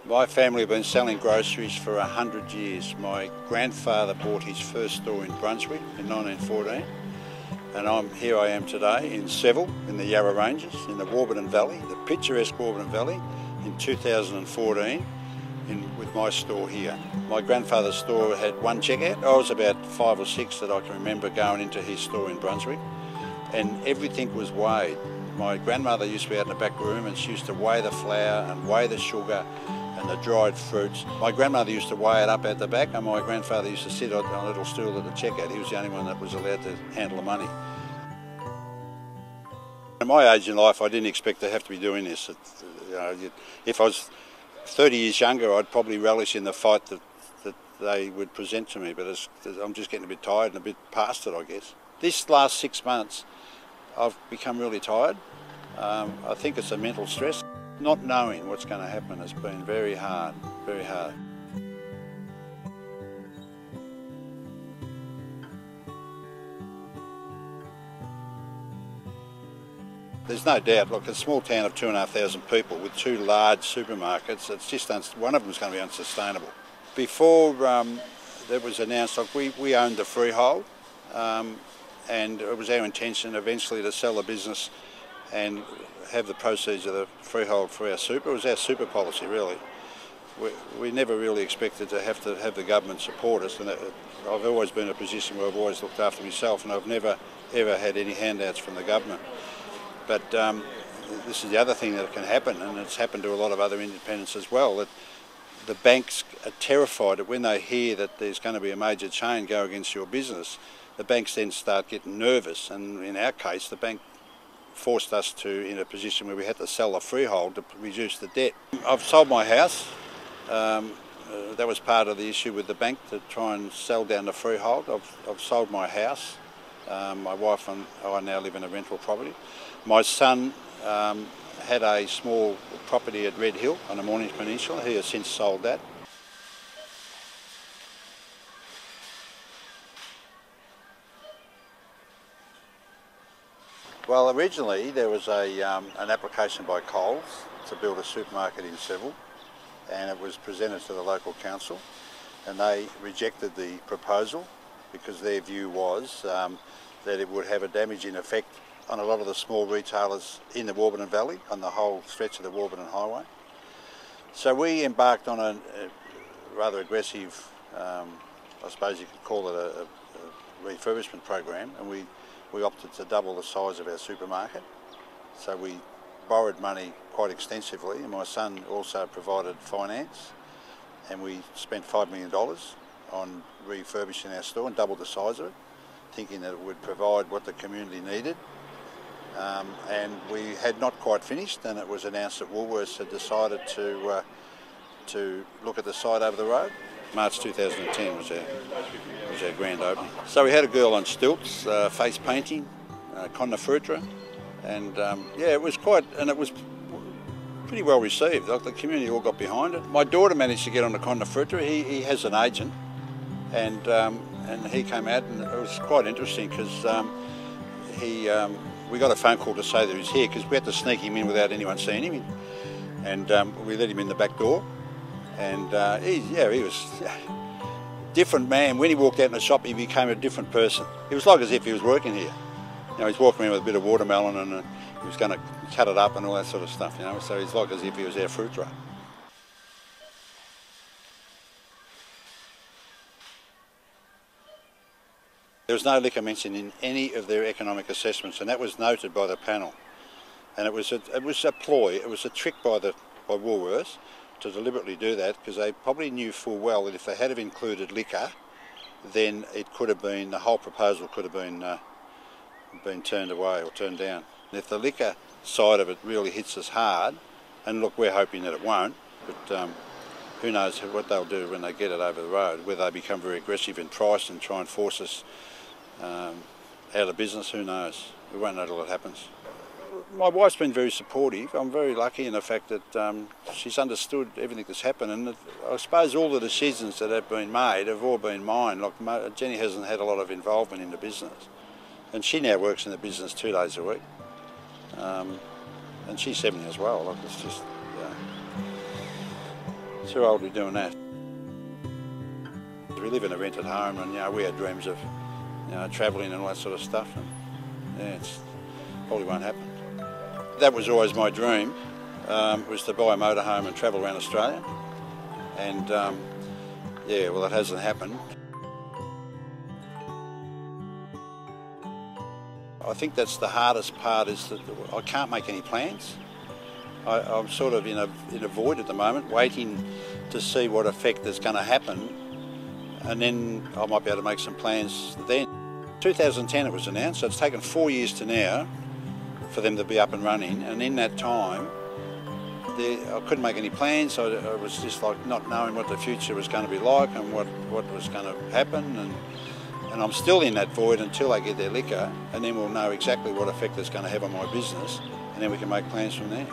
My family have been selling groceries for 100 years. My grandfather bought his first store in Brunswick in 1914, and here I am today in Seville in the Yarra Ranges in the Warburton Valley, the picturesque Warburton Valley, in 2014 with my store here. My grandfather's store had one checkout. I was about 5 or 6 that I can remember going into his store in Brunswick, and everything was weighed. My grandmother used to be out in the back room and she used to weigh the flour and weigh the sugar and the dried fruits. My grandmother used to weigh it up at the back, and my grandfather used to sit on a little stool at the checkout. He was the only one that was allowed to handle the money. At my age in life, I didn't expect to have to be doing this. If I was 30 years younger, I'd probably relish in the fight that they would present to me, but I'm just getting a bit tired and a bit past it, I guess. This last 6 months, I've become really tired. I think it's a mental stress. Not knowing what's going to happen has been very hard, very hard. There's no doubt, look, a small town of 2,500 people with 2 large supermarkets, it's just one of them is going to be unsustainable. Before that was announced, like we owned the freehold, and it was our intention eventually to sell the business and have the proceeds of the freehold for our super. It was our super policy, really. We never really expected to have the government support us, and I've always been in a position where I've always looked after myself, and I've never ever had any handouts from the government. But this is the other thing that can happen, and it's happened to a lot of other independents as well, that the banks are terrified that when they hear that there's going to be a major chain go against your business, the banks then start getting nervous, and in our case the bank forced us in a position where we had to sell the freehold to reduce the debt. I've sold my house. That was part of the issue with the bank, to try and sell down the freehold. I've sold my house. My wife and I now live in a rental property. My son had a small property at Red Hill on the Mornington Peninsula. He has since sold that. Well, originally there was an application by Coles to build a supermarket in Seville, and it was presented to the local council, and they rejected the proposal because their view was that it would have a damaging effect on a lot of the small retailers in the Warburton Valley, on the whole stretch of the Warburton Highway. So we embarked on a rather aggressive, I suppose you could call it a refurbishment program, and we opted to double the size of our supermarket. So we borrowed money quite extensively, and my son also provided finance, and we spent $5 million on refurbishing our store and doubled the size of it, thinking that it would provide what the community needed. And we had not quite finished, and it was announced that Woolworths had decided to look at the site over the road. March 2010 was our grand opening. So we had a girl on stilts, face painting, con frutra, and yeah, it was pretty well received. Like, the community all got behind it. My daughter managed to get on the con frutra. He has an agent, and he came out, and it was quite interesting because we got a phone call to say that he's here, because we had to sneak him in without anyone seeing him, and we let him in the back door. And he was a different man. When he walked out in the shop, he became a different person. It was like as if he was working here. You know, he's walking around with a bit of watermelon, and he was going to cut it up and all that sort of stuff, you know. So it's like as if he was our fruit tray. There was no liquor mentioned in any of their economic assessments, and that was noted by the panel. And it was a ploy, it was a trick by Woolworths to deliberately do that, because they probably knew full well that if they had have included liquor, then it could have been, the whole proposal could have been turned away or turned down. And if the liquor side of it really hits us hard, and look, we're hoping that it won't, but who knows what they'll do when they get it over the road, whether they become very aggressive in price and try and force us out of business, who knows? We won't know till it happens. My wife's been very supportive. I'm very lucky in the fact that she's understood everything that's happened, and I suppose all the decisions that have been made have all been mine. Like, Jenny hasn't had a lot of involvement in the business, and she now works in the business 2 days a week, and she's 70 as well. Like, it's just, Too old to be doing that. We live in a rented home, and we had dreams of travelling and all that sort of stuff, and it's probably won't happen. That was always my dream, was to buy a motorhome and travel around Australia, and well, it hasn't happened. I think that's the hardest part, is that I can't make any plans. I'm sort of in a void at the moment, waiting to see what effect is going to happen, and then I might be able to make some plans then. 2010 it was announced, so it's taken 4 years to now for them to be up and running, and in that time I couldn't make any plans. I was just like not knowing what the future was going to be like and what was going to happen, and I'm still in that void until they get their liquor, and then we'll know exactly what effect it's going to have on my business, and then we can make plans from there.